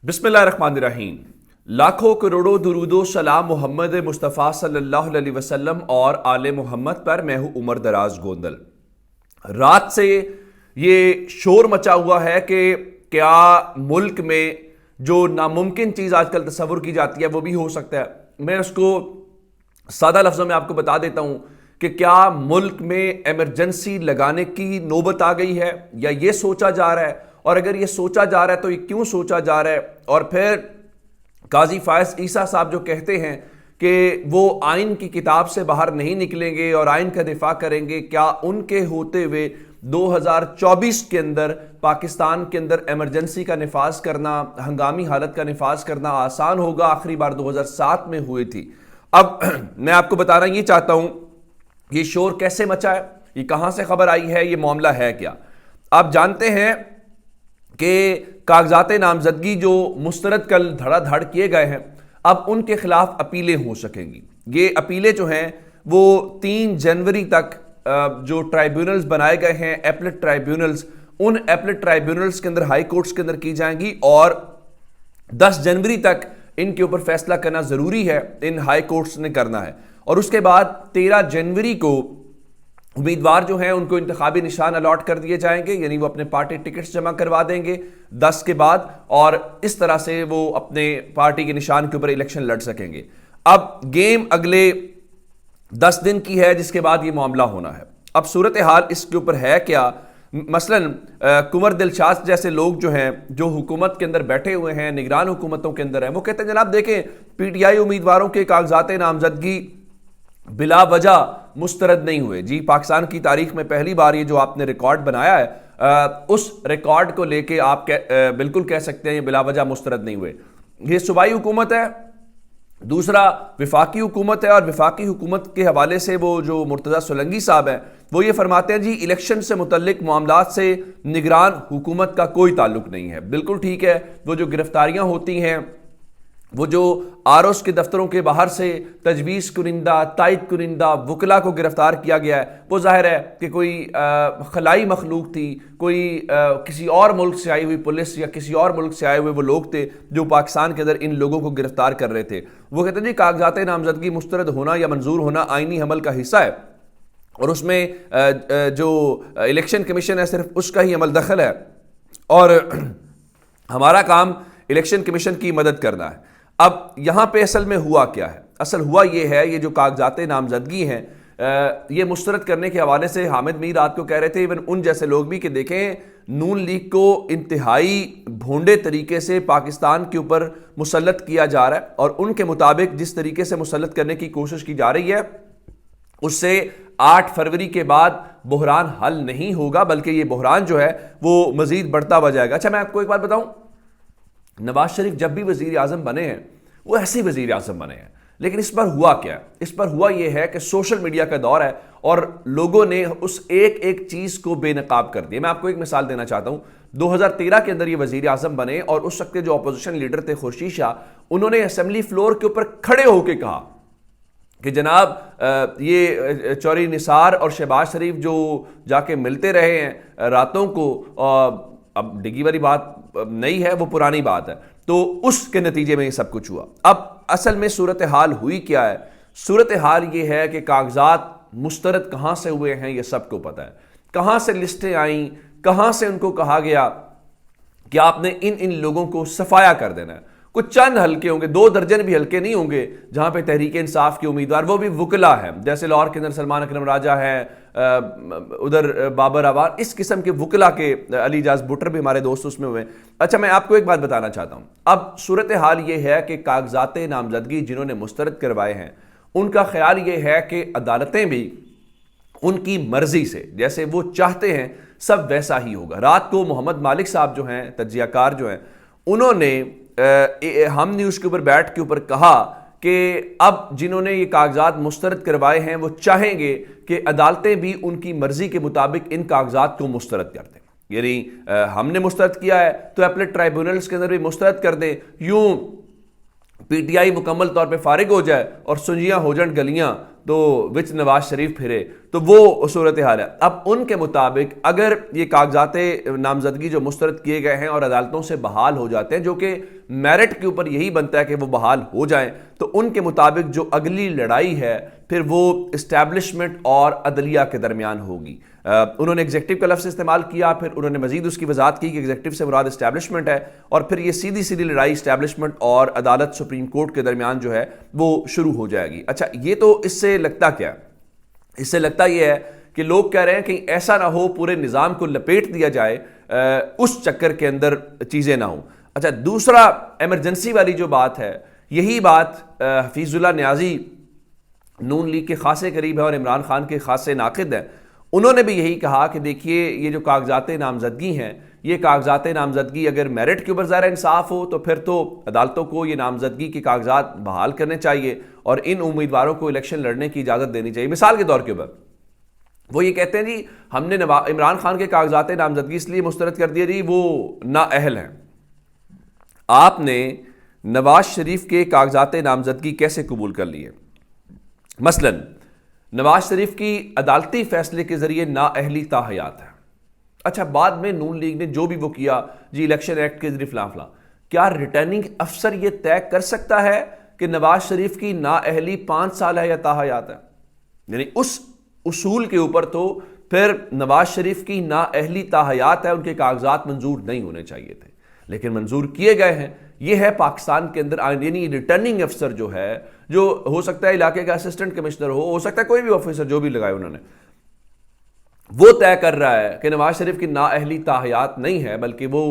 بسم اللہ الرحمن الرحیم۔ لاکھوں کروڑوں درود و سلام محمد مصطفیٰ صلی اللہ علیہ وسلم اور آل محمد پر۔ میں ہوں عمر دراز گوندل۔ رات سے یہ شور مچا ہوا ہے کہ کیا ملک میں جو ناممکن چیز آج کل تصور کی جاتی ہے وہ بھی ہو سکتا ہے۔ میں اس کو سادہ لفظوں میں آپ کو بتا دیتا ہوں کہ کیا ملک میں ایمرجنسی لگانے کی نوبت آ گئی ہے یا یہ سوچا جا رہا ہے، اور اگر یہ سوچا جا رہا ہے تو یہ کیوں سوچا جا رہا ہے۔ اور پھر قاضی فائز عیسیٰ صاحب جو کہتے ہیں کہ وہ آئین کی کتاب سے باہر نہیں نکلیں گے اور آئین کا دفاع کریں گے، کیا ان کے ہوتے ہوئے 2024 کے اندر پاکستان کے اندر ایمرجنسی کا نفاذ کرنا، ہنگامی حالت کا نفاذ کرنا آسان ہوگا؟ آخری بار 2007 میں ہوئی تھی۔ اب میں آپ کو بتانا یہ چاہتا ہوں یہ شور کیسے مچا ہے، یہ کہاں سے خبر آئی ہے، یہ معاملہ ہے کیا۔ آپ جانتے ہیں کہ کاغذات نامزدگی جو مسترد کل دھڑا دھڑ کیے گئے ہیں، اب ان کے خلاف اپیلیں ہو سکیں گی۔ یہ اپیلیں جو ہیں وہ 3 جنوری تک جو ٹرائیبیونلز بنائے گئے ہیں، ایپلٹ ٹرائیبیونلز، ان ایپلٹ ٹرائیبیونلز کے اندر ہائی کورٹس کے اندر کی جائیں گی، اور 10 جنوری تک ان کے اوپر فیصلہ کرنا ضروری ہے، ان ہائی کورٹس نے کرنا ہے۔ اور اس کے بعد 13 جنوری کو امیدوار جو ہیں ان کو انتخابی نشان الاٹ کر دیے جائیں گے، یعنی وہ اپنے پارٹی ٹکٹس جمع کروا دیں گے 10 کے بعد، اور اس طرح سے وہ اپنے پارٹی کے نشان کے اوپر الیکشن لڑ سکیں گے۔ اب گیم اگلے 10 دن کی ہے جس کے بعد یہ معاملہ ہونا ہے۔ اب صورتحال اس کے اوپر ہے کیا؟ مثلاً کنور دلشاد جیسے لوگ جو ہیں، جو حکومت کے اندر بیٹھے ہوئے ہیں، نگران حکومتوں کے اندر ہیں، وہ کہتے ہیں جناب دیکھیں پی ٹی آئی امیدواروں کے کاغذات نامزدگی بلا وجہ مسترد نہیں ہوئے۔ جی پاکستان کی تاریخ میں پہلی بار یہ جو آپ نے ریکارڈ بنایا ہے، اس ریکارڈ کو لے کے آپ بالکل کہہ سکتے ہیں یہ بلا وجہ مسترد نہیں ہوئے۔ یہ صوبائی حکومت ہے، دوسرا وفاقی حکومت ہے، اور وفاقی حکومت کے حوالے سے وہ جو مرتضیٰ سولنگی صاحب ہیں وہ یہ فرماتے ہیں جی الیکشن سے متعلق معاملات سے نگران حکومت کا کوئی تعلق نہیں ہے۔ بالکل ٹھیک ہے، وہ جو گرفتاریاں ہوتی ہیں، وہ جو آر اوز کے دفتروں کے باہر سے تجویز کنندہ، تائید کنندہ وکلا کو گرفتار کیا گیا ہے، وہ ظاہر ہے کہ کوئی خلائی مخلوق تھی، کوئی کسی اور ملک سے آئی ہوئی پولیس یا کسی اور ملک سے آئے ہوئے وہ لوگ تھے جو پاکستان کے اندر ان لوگوں کو گرفتار کر رہے تھے۔ وہ کہتے ہیں جی کاغذات نامزدگی مسترد ہونا یا منظور ہونا آئینی عمل کا حصہ ہے، اور اس میں جو الیکشن کمیشن ہے صرف اس کا ہی عمل دخل ہے، اور ہمارا کام الیکشن کمیشن کی مدد کرنا ہے۔ اب یہاں پہ اصل میں ہوا کیا ہے؟ اصل ہوا یہ ہے، یہ جو کاغذات نامزدگی ہیں یہ مسترد کرنے کے حوالے سے حامد میر رات کو کہہ رہے تھے، ایون ان جیسے لوگ بھی، کہ دیکھیں نون لیگ کو انتہائی بھونڈے طریقے سے پاکستان کے اوپر مسلط کیا جا رہا ہے، اور ان کے مطابق جس طریقے سے مسلط کرنے کی کوشش کی جا رہی ہے اس سے 8 فروری کے بعد بحران حل نہیں ہوگا، بلکہ یہ بحران جو ہے وہ مزید بڑھتا ہوا جائے گا۔ اچھا میں آپ کو ایک بات بتاؤں، نواز شریف جب بھی وزیر اعظم بنے ہیں وہ ایسے وزیر اعظم بنے ہیں، لیکن اس پر ہوا کیا ہے؟ اس پر ہوا یہ ہے کہ سوشل میڈیا کا دور ہے اور لوگوں نے اس ایک ایک چیز کو بے نقاب کر دیا۔ میں آپ کو ایک مثال دینا چاہتا ہوں، 2013 کے اندر یہ وزیر اعظم بنے، اور اس وقت کے جو اپوزیشن لیڈر تھے خورشید شاہ، انہوں نے اسمبلی فلور کے اوپر کھڑے ہو کے کہا کہ جناب یہ چوری نثار اور شہباز شریف جو جا کے ملتے رہے ہیں راتوں کو، اب ڈگی والی بات نہیں ہے، وہ پرانی بات ہے، تو اس کے نتیجے میں یہ سب کچھ ہوا۔ اب اصل میں صورتحال ہوئی کیا ہے؟ صورتحال یہ ہے کہ کاغذات مسترد کہاں سے ہوئے ہیں یہ سب کو پتہ ہے، کہاں سے لسٹیں آئیں، کہاں سے ان کو کہا گیا کہ آپ نے ان لوگوں کو صفایا کر دینا ہے۔ کچھ چند حلقے ہوں گے، 2 درجن بھی حلقے نہیں ہوں گے جہاں پہ تحریک انصاف کے امیدوار، وہ بھی وکلا ہیں، جیسے لاہور کے اندر سلمان اکرم راجہ ہیں، ادھر بابر اعوان، اس قسم کے وکلا کے، علی اعجاز بٹر بھی ہمارے دوست اس میں ہوئے۔ اچھا میں آپ کو ایک بات بتانا چاہتا ہوں، اب صورتحال یہ ہے کہ کاغذات نامزدگی جنہوں نے مسترد کروائے ہیں ان کا خیال یہ ہے کہ عدالتیں بھی ان کی مرضی سے جیسے وہ چاہتے ہیں سب ویسا ہی ہوگا۔ رات کو محمد مالک صاحب جو ہیں، تجزیہ کار جو ہیں، انہوں نے ہم نیوز کے اوپر بیٹھ کے اوپر کہا کہ اب جنہوں نے یہ کاغذات مسترد کروائے ہیں وہ چاہیں گے کہ عدالتیں بھی ان کی مرضی کے مطابق ان کاغذات کو مسترد کر دیں، یعنی ہم نے مسترد کیا ہے تو ایپلٹ ٹرائیبیونلز کے اندر بھی مسترد کر دیں، یوں پی ٹی آئی مکمل طور پہ فارغ ہو جائے اور سنجیاں ہو جائیں گلیاں تو وچ نواز شریف پھرے۔ تو وہ صورتحال ہے. اب ان کے مطابق اگر یہ کاغذات نامزدگی جو مسترد کیے گئے ہیں اور عدالتوں سے بحال ہو جاتے ہیں, جو کہ میرٹ کے اوپر یہی بنتا ہے کہ وہ بحال ہو جائیں, تو ان کے مطابق جو اگلی لڑائی ہے پھر وہ اسٹیبلشمنٹ اور عدلیہ کے درمیان ہوگی. انہوں نے ایگزیکٹو کا لفظ استعمال کیا, پھر انہوں نے مزید اس کی وضاحت کی کہ ایگزیکٹو سے مراد اسٹیبلشمنٹ ہے, اور پھر یہ سیدھی سیدھی لڑائی اسٹیبلشمنٹ اور عدالت سپریم کورٹ کے درمیان جو ہے وہ شروع ہو جائے گی. اچھا, یہ تو اس سے لگتا کیا ہے؟ اس سے لگتا یہ ہے کہ لوگ کہہ رہے ہیں کہ ایسا نہ ہو پورے نظام کو لپیٹ دیا جائے, اس چکر کے اندر چیزیں نہ ہوں. اچھا, دوسرا ایمرجنسی والی جو بات ہے, یہی بات حفیظ اللہ نیازی نون لیگ کے خاصے قریب ہے اور عمران خان کے خاصے ناقد ہیں. انہوں نے بھی یہی کہا کہ دیکھیے یہ جو کاغذات نامزدگی ہیں, یہ کاغذات نامزدگی اگر میرٹ کے اوپر ظاہر انصاف ہو تو پھر تو عدالتوں کو یہ نامزدگی کے کاغذات بحال کرنے چاہیے اور ان امیدواروں کو الیکشن لڑنے کی اجازت دینی چاہیے. مثال کے طور کے اوپر وہ یہ کہتے ہیں جی ہم نے عمران خان کے کاغذات نامزدگی اس لیے مسترد کر دیے جی وہ نااہل ہیں. آپ نے نواز شریف کے کاغذات نامزدگی کیسے قبول کر لیے؟ مثلا نواز شریف کی عدالتی فیصلے کے ذریعے نااہلی تاحیات ہے. اچھا, بعد میں نون لیگ نے جو بھی وہ کیا جی الیکشن ایکٹ کے ذریعے فلاں فلاں, کیا ریٹرننگ افسر یہ طے کر سکتا ہے کہ نواز شریف کی نااہلی 5 سال ہے یا تاحیات ہے؟ یعنی اس اصول کے اوپر تو پھر نواز شریف کی نااہلی تاحیات ہے, ان کے کاغذات منظور نہیں ہونے چاہیے تھے لیکن منظور کیے گئے ہیں. یہ ہے پاکستان کے اندر یعنی ریٹرننگ افسر جو ہے, جو ہو سکتا ہے علاقے کا اسسٹنٹ کمشنر ہو سکتا ہے کوئی بھی آفیسر جو بھی لگائے انہوں نے, وہ طے کر رہا ہے کہ نواز شریف کی نااہلی تاحیات نہیں ہے بلکہ وہ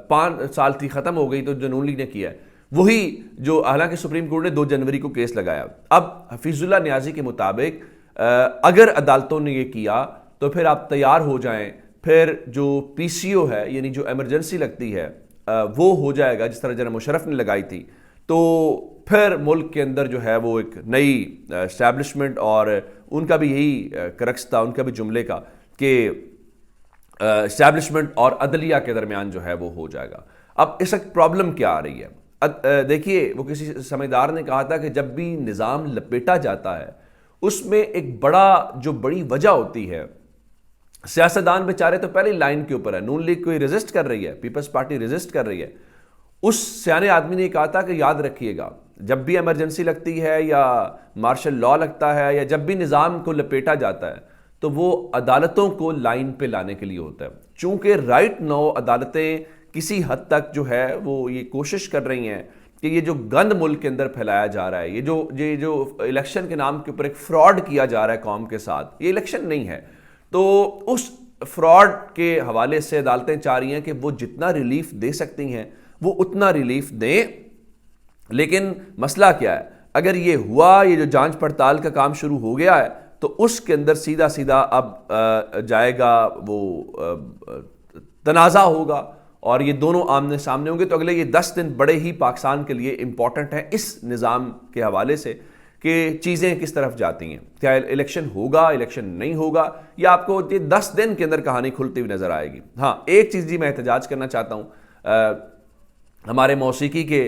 5 سال تھی ختم ہو گئی تو جو نون لیگ نے کیا ہے وہی جو, حالانکہ سپریم کورٹ نے 2 جنوری کو کیس لگایا. اب حفیظ اللہ نیازی کے مطابق اگر عدالتوں نے یہ کیا تو پھر آپ تیار ہو جائیں, پھر جو پی سی او ہے یعنی جو ایمرجنسی لگتی ہے وہ ہو جائے گا جس طرح جنرل مشرف نے لگائی تھی, تو پھر ملک کے اندر جو ہے وہ ایک نئی اسٹیبلشمنٹ, اور ان کا بھی یہی کرکس تھا ان کا بھی جملے کا کہ اسٹیبلشمنٹ اور عدلیہ کے درمیان جو ہے وہ ہو جائے گا. اب اس وقت پرابلم کیا آ رہی ہے؟ دیکھیے وہ کسی سمجھدار نے کہا تھا کہ جب بھی نظام لپیٹا جاتا ہے اس میں ایک بڑی وجہ ہوتی ہے. سیاستدان بیچارے تو پہلی لائن کے اوپر ہے, نون لیگ کوئی ریزسٹ کر رہی ہے, پیپلز پارٹی ریزسٹ کر رہی ہے. اس سیانے آدمی نے کہا تھا کہ یاد رکھیے گا جب بھی ایمرجنسی لگتی ہے یا مارشل لا لگتا ہے یا جب بھی نظام کو لپیٹا جاتا ہے تو وہ عدالتوں کو لائن پہ لانے کے لیے ہوتا ہے. چونکہ رائٹ نو عدالتیں کسی حد تک جو ہے وہ یہ کوشش کر رہی ہیں کہ یہ جو گند ملک کے اندر پھیلایا جا رہا ہے, یہ جو الیکشن کے نام کے اوپر ایک فراڈ کیا جا رہا ہے قوم کے ساتھ, یہ الیکشن نہیں ہے. تو اس فراڈ کے حوالے سے عدالتیں چاہ رہی ہیں کہ وہ جتنا ریلیف دے سکتی ہیں وہ اتنا ریلیف دیں. لیکن مسئلہ کیا ہے, اگر یہ ہوا, یہ جو جانچ پڑتال کا کام شروع ہو گیا ہے تو اس کے اندر سیدھا اب جائے گا وہ تنازع ہوگا اور یہ دونوں آمنے سامنے ہوں گے. تو اگلے یہ 10 دن بڑے ہی پاکستان کے لیے امپورٹنٹ ہیں اس نظام کے حوالے سے کہ چیزیں کس طرف جاتی ہیں. کیا الیکشن ہوگا, الیکشن نہیں ہوگا, یا آپ کو یہ 10 دن کے اندر کہانی کھلتی ہوئی نظر آئے گی. ہاں ایک چیز جی میں احتجاج کرنا چاہتا ہوں, ہمارے موسیقی کے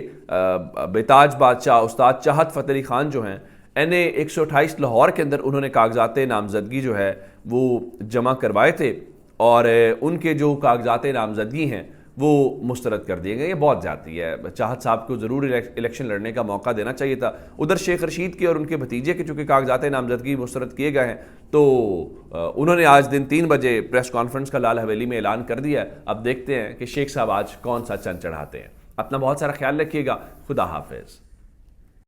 بیتاج بادشاہ استاد چاہت فتح علی خان جو ہیں NA 128 لاہور کے اندر انہوں نے کاغذات نامزدگی جو ہے وہ جمع کروائے تھے اور ان کے جو کاغذات نامزدگی ہیں وہ مسترد کر دیے گئے. یہ بہت زیادتی ہے, چاہت صاحب کو ضرور الیکشن لڑنے کا موقع دینا چاہیے تھا. ادھر شیخ رشید کے اور ان کے بھتیجے کے چونکہ کاغذات نامزدگی مسترد کیے گئے ہیں تو انہوں نے آج دن 3 بجے پریس کانفرنس کا لال حویلی میں اعلان کر دیا ہے. اب دیکھتے ہیں کہ شیخ صاحب آج کون سا چند چڑھاتے ہیں. اپنا بہت سارا خیال رکھیے گا. خدا حافظ.